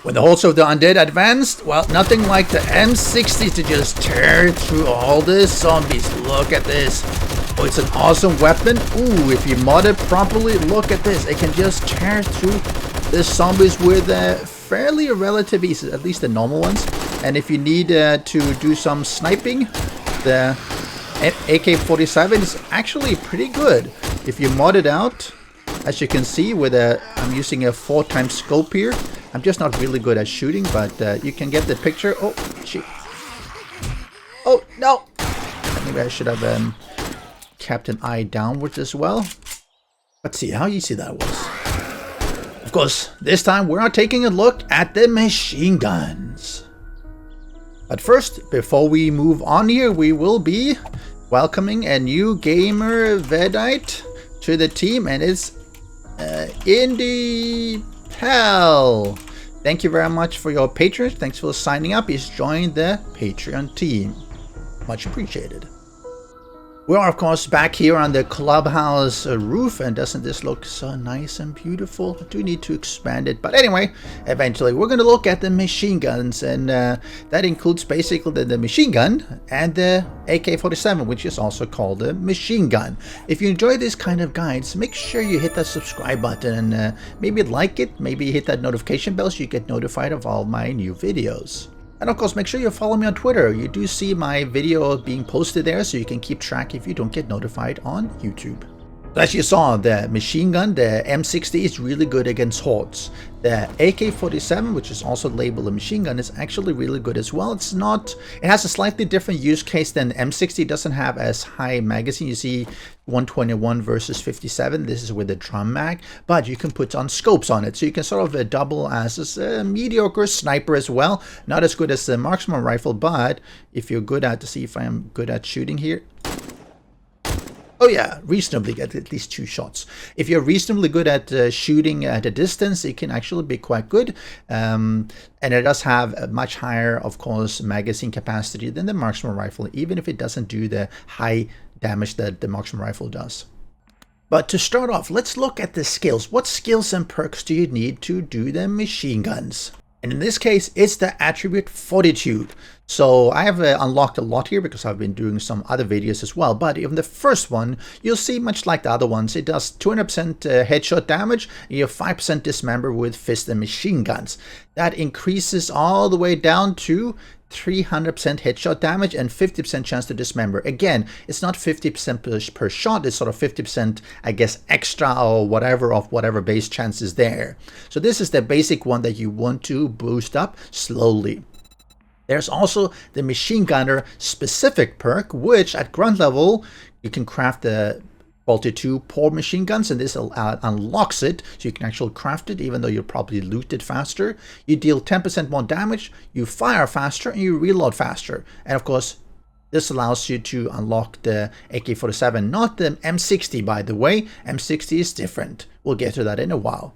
When the hordes of the undead advanced, well, nothing like the M-60 to just tear through all the zombies. Look at this. Oh, it's an awesome weapon. Ooh, if you mod it properly, look at this. It can just tear through the zombies with fairly relative ease, at least the normal ones. And if you need to do some sniping, the AK-47 is actually pretty good. If you mod it out, as you can see, with I'm using a 4x scope here. I'm just not really good at shooting, but you can get the picture. Oh, shit. Oh, no. Maybe I should have kept an eye downwards as well. Let's see how easy that was. Of course, this time we're taking a look at the machine guns. But first, before we move on here, we will be welcoming a new gamer Vedite to the team, and it's Indie Pal. Thank you very much for your patronage. Thanks for signing up. He's joined the Patreon team. Much appreciated. We are, of course, back here on the clubhouse roof, and doesn't this look so nice and beautiful? I do need to expand it, but anyway, eventually we're going to look at the machine guns, and that includes basically the machine gun and the AK-47, which is also called a machine gun. If you enjoy this kind of guides, make sure you hit that subscribe button and maybe like it, maybe hit that notification bell so you get notified of all my new videos. And of course, make sure you follow me on Twitter. You do see my video being posted there, so you can keep track if you don't get notified on YouTube. So as you saw, the machine gun, the M-60, is really good against hordes. The AK-47, which is also labeled a machine gun, is actually really good as well. It has a slightly different use case than the M-60. It doesn't have as high magazine. You see 121 versus 57. This is with the drum mag, but you can put on scopes on it. So you can sort of double as a mediocre sniper as well. Not as good as the marksman rifle, but if you're good at, to see if I am good at shooting here. Oh yeah, reasonably get at least 2 shots. If you're reasonably good at shooting at a distance, it can actually be quite good. And it does have a much higher, of course, magazine capacity than the marksman rifle, even if it doesn't do the high damage that the marksman rifle does. But to start off, let's look at the skills. What skills and perks do you need to do the machine guns? And in this case, it's the attribute Fortitude. So I have unlocked a lot here because I've been doing some other videos as well. But in the first one, you'll see much like the other ones, it does 200% headshot damage, and you have 5% dismember with fist and machine guns. That increases all the way down to 300% headshot damage and 50% chance to dismember. Again, it's not 50% per shot, it's sort of 50%, I guess, extra or whatever of whatever base chance is there. So this is the basic one that you want to boost up slowly. There's also the machine gunner specific perk, which at ground level you can craft the Quality 2 Poor machine guns, and this unlocks it, so you can actually craft it even though you'll probably loot it faster. You deal 10% more damage, you fire faster, and you reload faster. And of course, this allows you to unlock the AK-47, not the M-60 by the way. M-60 is different. We'll get to that in a while.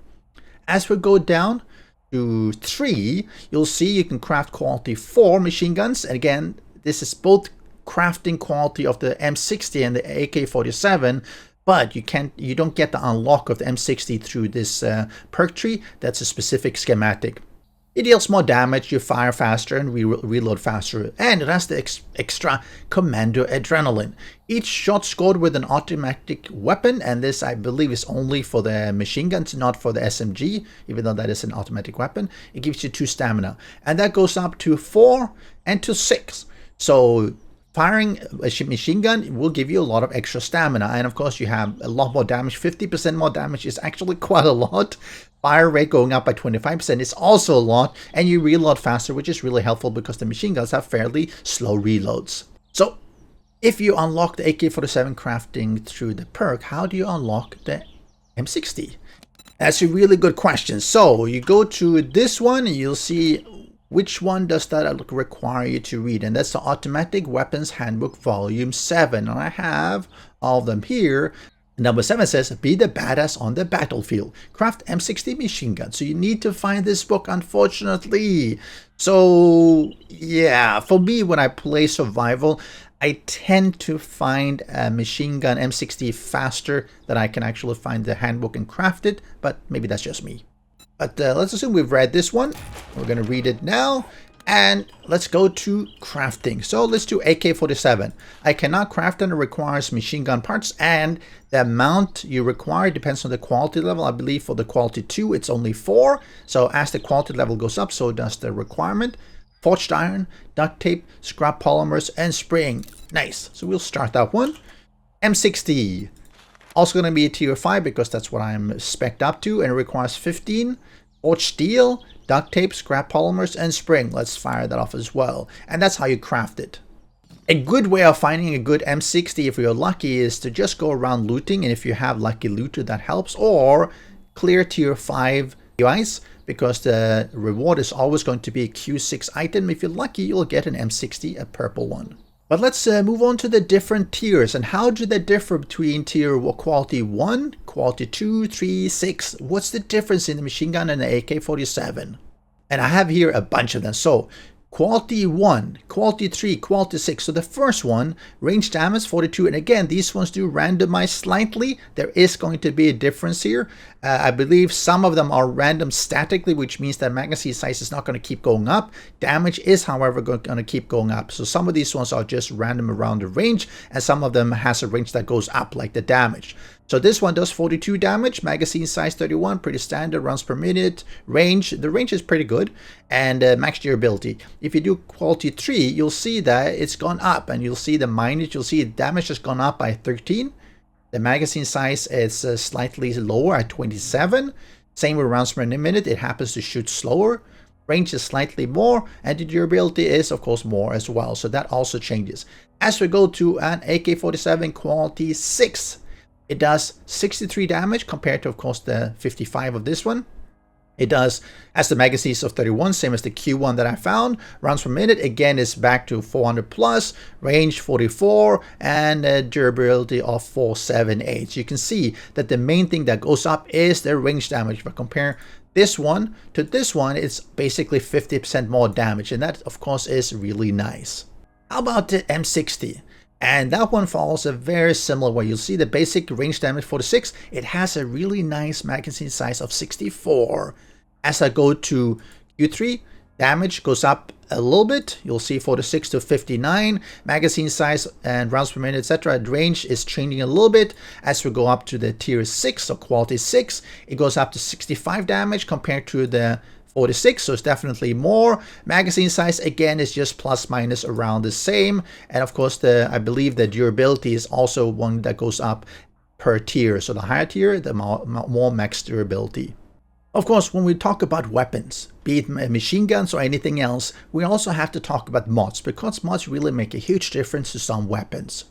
As we go down to 3, you'll see you can craft Quality 4 machine guns. And again, this is both crafting quality of the M-60 and the AK-47, but you don't get the unlock of the M-60 through this perk tree. That's a specific schematic. It deals more damage, you fire faster and reload faster, and it has the extra Commando Adrenaline. Each shot scored with an automatic weapon, and this I believe is only for the machine guns, not for the SMG, even though that is an automatic weapon. It gives you 2 stamina, and that goes up to 4 and to 6. So firing a machine gun will give you a lot of extra stamina, and of course you have a lot more damage. 50% more damage is actually quite a lot. Fire rate going up by 25% is also a lot, and you reload faster, which is really helpful because the machine guns have fairly slow reloads. So if you unlock the AK-47 crafting through the perk, how do you unlock the M-60? That's a really good question. So you go to this one and you'll see which one does that require you to read, and that's the Automatic Weapons Handbook Volume 7, and I have all of them here. Number 7 says, be the badass on the battlefield. Craft M-60 machine gun. So you need to find this book, unfortunately. So yeah, for me, when I play survival, I tend to find a machine gun M-60 faster than I can actually find the handbook and craft it, but maybe that's just me. But let's assume we've read this one. We're going to read it now. And let's go to crafting. So let's do AK-47. I cannot craft it. It requires machine gun parts. And the amount you require depends on the quality level. I believe for the quality 2, it's only 4. So as the quality level goes up, so does the requirement. Forged iron, duct tape, scrap polymers, and spring. Nice. So we'll start that one. M-60. Also going to be a tier 5 because that's what I'm spec'd up to. And it requires 15. Forged steel, duct tape, scrap polymers, and spring. Let's fire that off as well. And that's how you craft it. A good way of finding a good M60 if you're lucky is to just go around looting. And if you have lucky looter, that helps. Or clear tier 5 UIs, because the reward is always going to be a Q6 item. If you're lucky, you'll get an M60, a purple one. But let's move on to the different tiers. And how do they differ between tier quality 1, quality 2, 3, 6? What's the difference in the machine gun and the AK-47? And I have here a bunch of them. So quality 1, quality 3, quality 6. So the first one, range damage 42. And again, these ones do randomize slightly. There is going to be a difference here. I believe some of them are random statically, which means that magazine size is not going to keep going up. Damage is, however, going to keep going up. So some of these ones are just random around the range, and some of them has a range that goes up, like the damage. So this one does 42 damage, magazine size 31, pretty standard, rounds per minute. Range, the range is pretty good, and max durability. If you do quality 3, you'll see that it's gone up, and you'll see the mileage, you'll see damage has gone up by 13. The magazine size is slightly lower at 27. Same with rounds per minute, it happens to shoot slower. Range is slightly more, and the durability is of course more as well, so that also changes. As we go to an AK-47 quality 6, it does 63 damage compared to, of course, the 55 of this one. It does, as the magazines of 31, same as the Q1 that I found. Rounds per minute, again, is back to 400 plus. Range 44, and durability of 478. So you can see that the main thing that goes up is the range damage. If I compare this one to this one, it's basically 50% more damage. And that, of course, is really nice. How about the M60? And that one follows a very similar way. You'll see the basic range damage 46. It has a really nice magazine size of 64. As I go to Q3, damage goes up a little bit. You'll see 46 to 59. Magazine size and rounds per minute, etc. Range is changing a little bit. As we go up to the tier 6 or quality 6, it goes up to 65 damage compared to the 46, so it's definitely more. Magazine size again is just plus minus around the same, and of course I believe the durability is also one that goes up per tier. So the higher tier, the more max durability. Of course, when we talk about weapons, be it machine guns or anything else, we also have to talk about mods, because mods really make a huge difference to some weapons.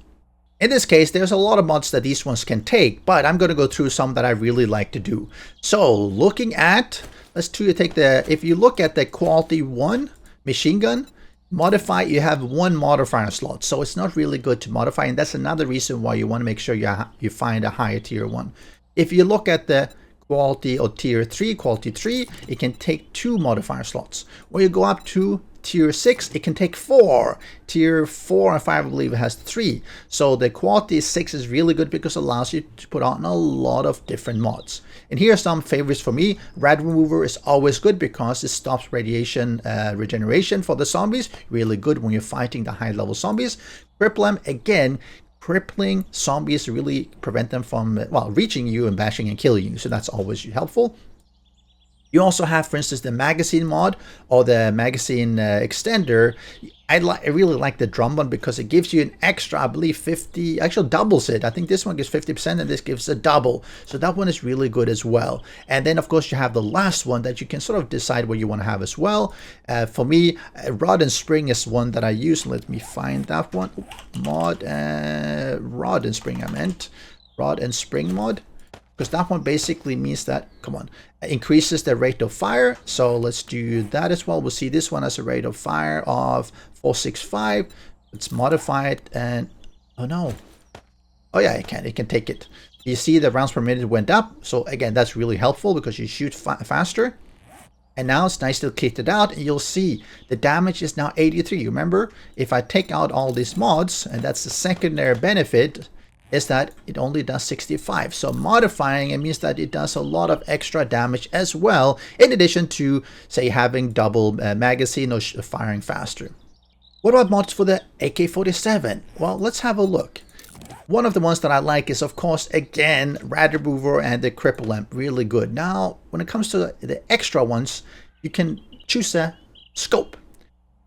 In this case, there's a lot of mods that these ones can take, but I'm going to go through some that I really like to do. So looking at, if you look at the quality 1 machine gun, modify, you have 1 modifier slot. So it's not really good to modify, and that's another reason why you want to make sure you find a higher tier one. If you look at the quality or tier 3, quality 3, it can take 2 modifier slots. When you go up to tier 6, it can take 4. Tier 4 and 5, I believe it has 3. So the quality 6 is really good because it allows you to put on a lot of different mods. And here are some favorites for me. Rad Remover is always good because it stops radiation regeneration for the zombies. Really good when you're fighting the high level zombies. Cripple 'em, again, crippling zombies really prevent them from, well, reaching you and bashing and killing you. So that's always helpful. You also have, for instance, the magazine mod or the magazine extender. I really like the drum one because it gives you an extra, I believe 50, actually doubles it. I think this one gives 50% and this gives a double. So that one is really good as well. And then, of course, you have the last one that you can sort of decide what you want to have as well. For me, Rod and Spring is one that I use. Let me find that one. Rod and Spring, I meant. Rod and Spring mod. Because that one basically means that, increases the rate of fire. So let's do that as well. We'll see this one has a rate of fire of 465. Let's modify it and, oh no. Oh yeah, it can take it. You see the rounds per minute went up. So again, that's really helpful because you shoot faster. And now it's nice to kit it out, and you'll see the damage is now 83. Remember, if I take out all these mods, and that's the secondary benefit, is that it only does 65. So modifying it means that it does a lot of extra damage as well, in addition to, say, having double magazine or firing faster. What about mods for the AK-47? Well, let's have a look. One of the ones that I like is, of course, again, Rad Remover and the Cripple Lamp. Really good. Now, when it comes to the extra ones, you can choose a scope.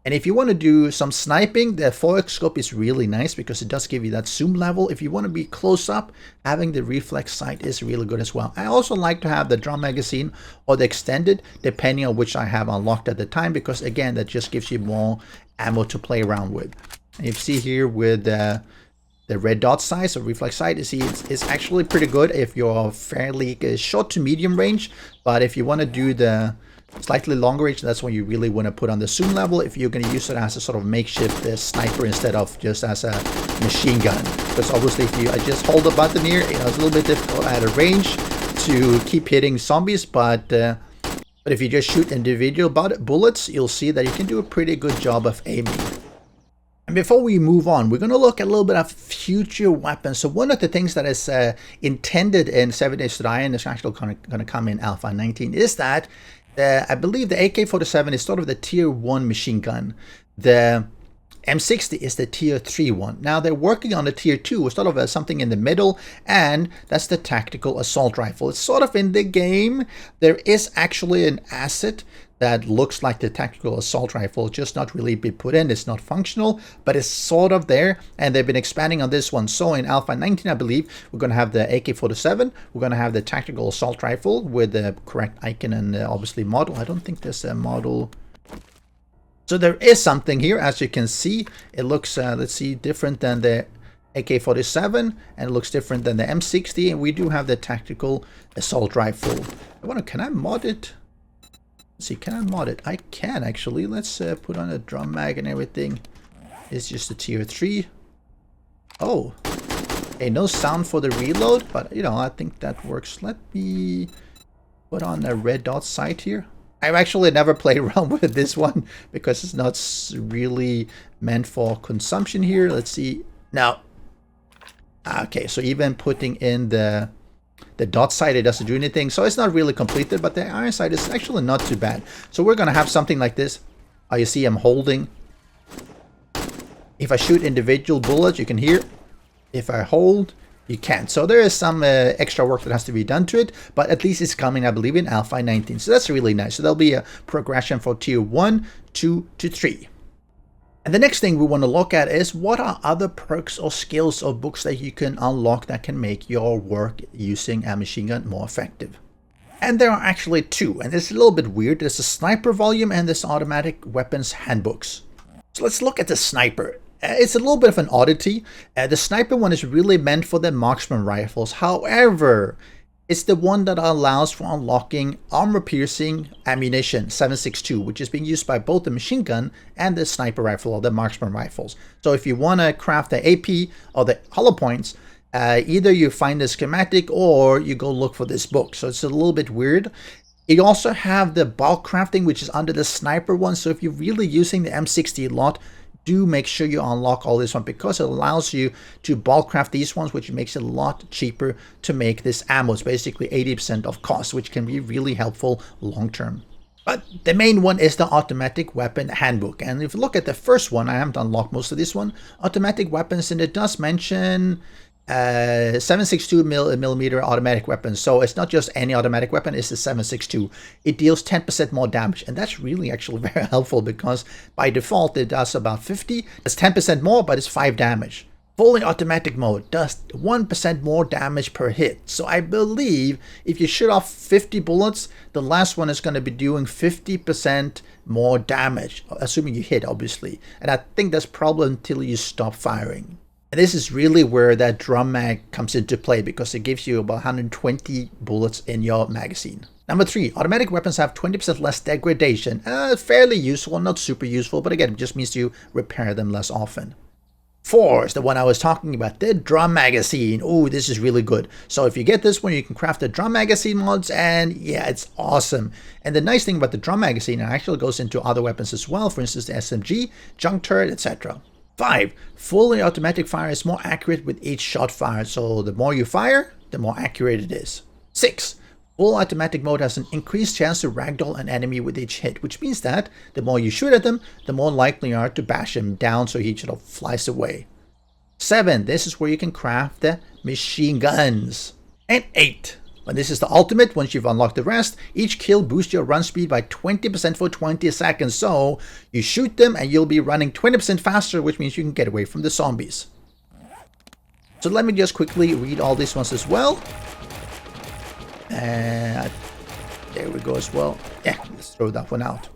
And if you want to do some sniping, the foil scope is really nice because it does give you that zoom level. If you want to be close up, having the reflex sight is really good as well. I also like to have the drum magazine or the extended, depending on which I have unlocked at the time, because again, that just gives you more ammo to play around with. And you see here with the red dot size or reflex sight, you see it's actually pretty good if you're fairly short to medium range. But if you want to do the slightly longer range, that's when you really want to put on the zoom level, if you're going to use it as a sort of makeshift sniper instead of just as a machine gun. Because obviously if you just hold the button here, it's a little bit difficult at a range to keep hitting zombies, but if you just shoot individual bullets, you'll see that you can do a pretty good job of aiming. And before we move on, we're going to look at a little bit of future weapons. So one of the things that is intended in 7 Days to Die, and it's actually going to come in Alpha 19, is that I believe the AK-47 is sort of the tier 1 machine gun. The M-60 is the tier 3 one. Now they're working on the tier 2, sort of something in the middle, and that's the tactical assault rifle. It's sort of in the game. There is actually an asset that looks like the tactical assault rifle, just not really been put in. It's not functional, but it's sort of there, and they've been expanding on this one. So in Alpha 19, I believe, we're going to have the AK-47, we're going to have the tactical assault rifle with the correct icon and obviously model. I don't think there's a model. So there is something here, as you can see. It looks, let's see, different than the AK-47, and it looks different than the M-60, and we do have the tactical assault rifle. Can I mod it? Let's see, can I mod it? I can actually. Let's put on a drum mag and everything. It's just a tier 3. Oh, hey, no sound for the reload, but you know, I think that works. Let me put on a red dot sight here. I've actually never played around with this one because it's not really meant for consumption here. Let's see. Now, okay, so even putting in the dot sight, it doesn't do anything, so it's not really completed, but the iron sight is actually not too bad. So we're gonna have something like this. You see I'm holding. If I shoot individual bullets, you can hear. If I hold, you can't. So there is some extra work that has to be done to it, but at least it's coming, I believe, in Alpha 19. So that's really nice. So there'll be a progression for tier 1, 2 to 3. And the next thing we want to look at is what are other perks or skills or books that you can unlock that can make your work using a machine gun more effective. And there are actually 2, and it's a little bit weird. There's a sniper volume and this automatic weapons handbooks. So let's look at the sniper. It's a little bit of an oddity. The sniper one is really meant for the marksman rifles. However, it's the one that allows for unlocking armor-piercing ammunition, 7.62, which is being used by both the machine gun and the sniper rifle or the marksman rifles. So if you want to craft the AP or the hollow points, either you find the schematic or you go look for this book. So it's a little bit weird. You also have the bulk crafting, which is under the sniper one. So if you're really using the M60 a lot, do make sure you unlock all this one because it allows you to bulk craft these ones, which makes it a lot cheaper to make this ammo. It's basically 80% of cost, which can be really helpful long term. But the main one is the automatic weapon handbook. And if you look at the first one, I haven't unlocked most of this one, automatic weapons, and it does mention 7.62 millimeter automatic weapons. So it's not just any automatic weapon, it's the 7.62. It deals 10% more damage, and that's really actually very helpful because by default it does about 50. It's 10% more, but it's 5 damage. Fully automatic mode does 1% more damage per hit. So I believe if you shoot off 50 bullets, the last one is going to be doing 50% more damage, assuming you hit, obviously. And I think that's probably until you stop firing. And this is really where that drum mag comes into play because it gives you about 120 bullets in your magazine. Number 3, automatic weapons have 20% less degradation. Fairly useful, not super useful, but again, it just means you repair them less often. 4 is the one I was talking about, the drum magazine. Oh, this is really good. So if you get this one, you can craft the drum magazine mods, and yeah, it's awesome. And the nice thing about the drum magazine, it actually goes into other weapons as well, for instance, the SMG, junk turret, etc. 5. Fully automatic fire is more accurate with each shot fired, so the more you fire, the more accurate it is. 6. Full automatic mode has an increased chance to ragdoll an enemy with each hit, which means that the more you shoot at them, the more likely you are to bash him down so he sort of flies away. 7. This is where you can craft the machine guns. And 8. And this is the ultimate. Once you've unlocked the rest, each kill boosts your run speed by 20% for 20 seconds. So you shoot them and you'll be running 20% faster, which means you can get away from the zombies. So let me just quickly read all these ones as well. And there we go as well. Yeah, let's throw that one out.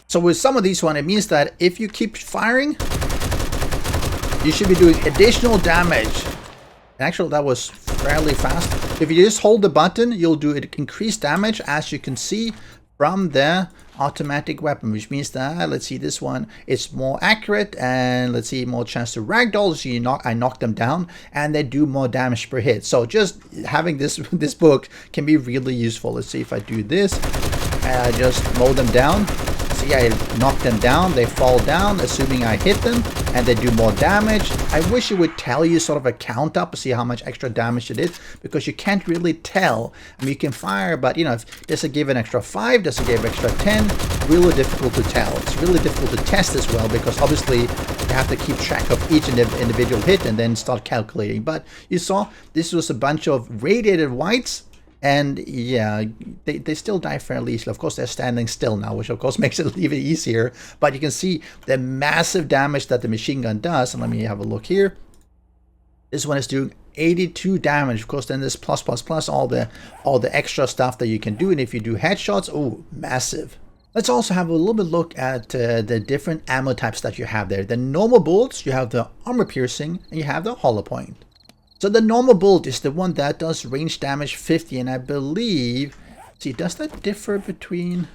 So with some of these one, it means that if you keep firing, you should be doing additional damage. Actually, that was fairly fast. If you just hold the button, you'll do increased damage, as you can see from the automatic weapon, which means that, let's see, this one is more accurate, and let's see, more chance to ragdoll. So I knock them down, and they do more damage per hit. So just having this book can be really useful. Let's see if I do this, and I just mow them down. See, I knock them down, they fall down, assuming I hit them, and they do more damage. I wish it would tell you sort of a count up to see how much extra damage it did, because you can't really tell. I mean, you can fire, but you know, if does it give an extra 5, does it give extra 10? Really difficult to tell. It's really difficult to test as well, because obviously you have to keep track of each individual hit and then start calculating. But you saw this was a bunch of radiated whites. And yeah, they still die fairly easily. Of course, they're standing still now, which of course makes it even easier. But you can see the massive damage that the machine gun does. And let me have a look here. This one is doing 82 damage. Of course, then there's plus, all the extra stuff that you can do. And if you do headshots, oh, massive. Let's also have a little bit look at the different ammo types that you have there. The normal bullets, you have the armor piercing, and you have the hollow point. So the normal bullet is the one that does range damage 50, and I believe, see, does that differ between,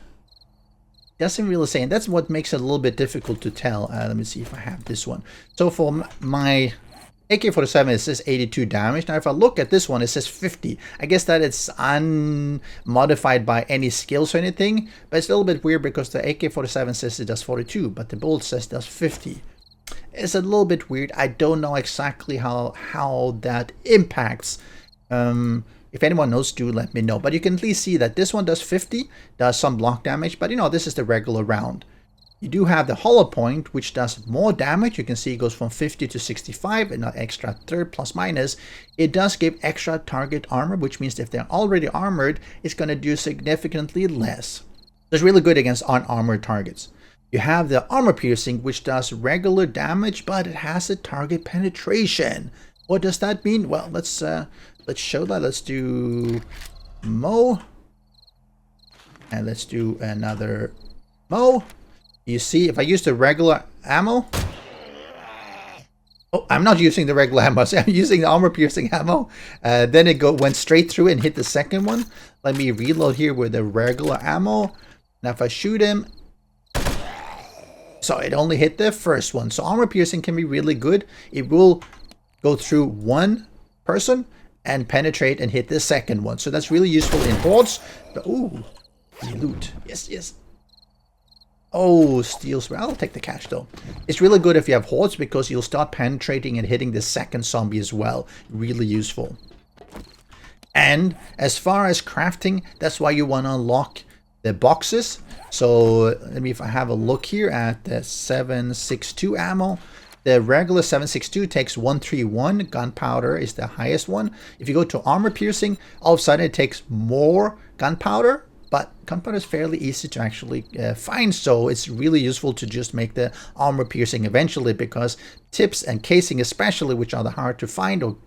doesn't really say, and that's what makes it a little bit difficult to tell. Let me see if I have this one. So for my AK-47, it says 82 damage. Now if I look at this one, it says 50. I guess that it's unmodified by any skills or anything, but it's a little bit weird because the AK-47 says it does 42, but the bullet says it does 50. It's a little bit weird. I don't know exactly how that impacts. If anyone knows, do let me know. But you can at least see that this one does 50, does some block damage. But you know, this is the regular round. You do have the hollow point, which does more damage. You can see it goes from 50 to 65, and an extra third plus minus. It does give extra target armor, which means if they're already armored, it's going to do significantly less. It's really good against unarmored targets. You have the armor piercing, which does regular damage, but it has a target penetration. What does that mean? Well, let's show that. Let's do Mo, and let's do another Mo. You see, if I use the regular ammo, oh, I'm not using the regular ammo. So I'm using the armor piercing ammo. Then it went straight through and hit the second one. Let me reload here with the regular ammo. Now, if I shoot him. So it only hit the first one. So armor piercing can be really good. It will go through one person and penetrate and hit the second one. So that's really useful in hordes. But, ooh, loot. Yes. Oh, steel spray. I'll take the cash though. It's really good if you have hordes because you'll start penetrating and hitting the second zombie as well. Really useful. And as far as crafting, that's why you want to unlock the boxes. So let me, if I have a look here at the 7.62 ammo, the regular 7.62 takes 131. Gunpowder is the highest one. If you go to armor piercing, all of a sudden it takes more gunpowder, but gunpowder is fairly easy to actually find. So it's really useful to just make the armor piercing eventually, because tips and casing especially, which are the hard to find or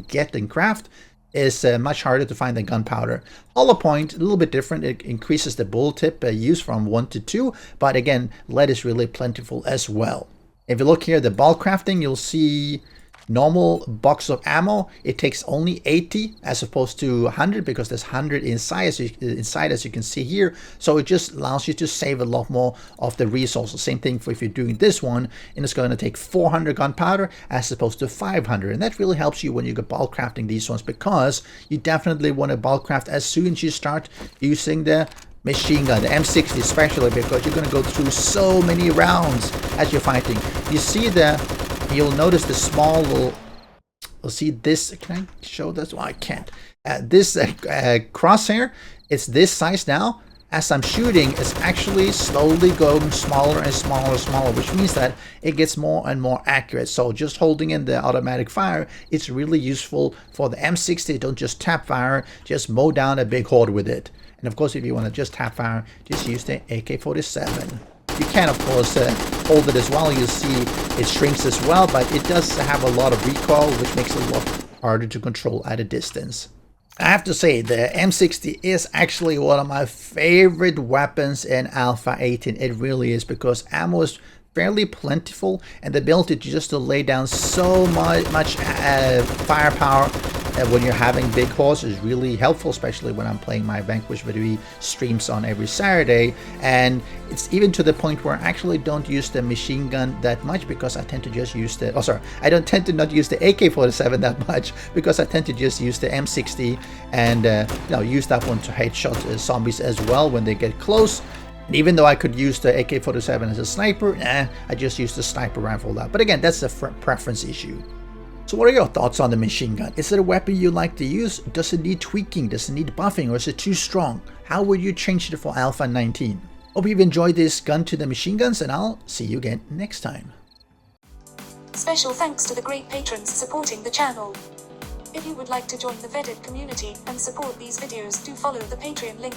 get and craft, is much harder to find than gunpowder. Hollow point, a little bit different. It increases the bullet tip use from 1 to 2, but again, lead is really plentiful as well. If you look here, the bulk crafting, you'll see normal box of ammo. It takes only 80 as opposed to 100 because there's 100 inside as you can see here. So it just allows you to save a lot more of the resources. Same thing for if you're doing this one, and it's going to take 400 gunpowder as opposed to 500. And that really helps you when you get bulk crafting these ones, because you definitely want to bulk craft as soon as you start using the machine gun, the M-60 especially, because you're going to go through so many rounds as you're fighting. You see the You'll notice the small little, you'll see this, can I show this? Well, I can't. This crosshair, it's this size now. As I'm shooting, it's actually slowly going smaller and smaller and smaller, which means that it gets more and more accurate. So just holding in the automatic fire, it's really useful for the M60. Don't just tap fire, just mow down a big horde with it. And of course, if you want to just tap fire, just use the AK-47. You can, of course, hold it as well. You'll see it shrinks as well, but it does have a lot of recoil, which makes it a lot harder to control at a distance. I have to say, the M60 is actually one of my favorite weapons in Alpha 18. It really is, because ammo is fairly plentiful, and the ability to just to lay down so much firepower when you're having big hordes is really helpful, especially when I'm playing my Vanquish V streams on every Saturday. And it's even to the point where I actually don't use the machine gun that much, because I tend to just use the, I don't tend to not use the AK-47 that much, because I tend to just use the M60 and use that one to headshot zombies as well when they get close. And even though I could use the AK-47 as a sniper, I just use the sniper rifle that. But again, that's a preference issue. So what are your thoughts on the machine gun? Is it a weapon you like to use? Does it need tweaking? Does it need buffing? Or is it too strong? How would you change it for Alpha 19? Hope you've enjoyed this gun to the machine guns, and I'll see you again next time. Special thanks to the great patrons supporting the channel. If you would like to join the vetted community and support these videos, do follow the Patreon link.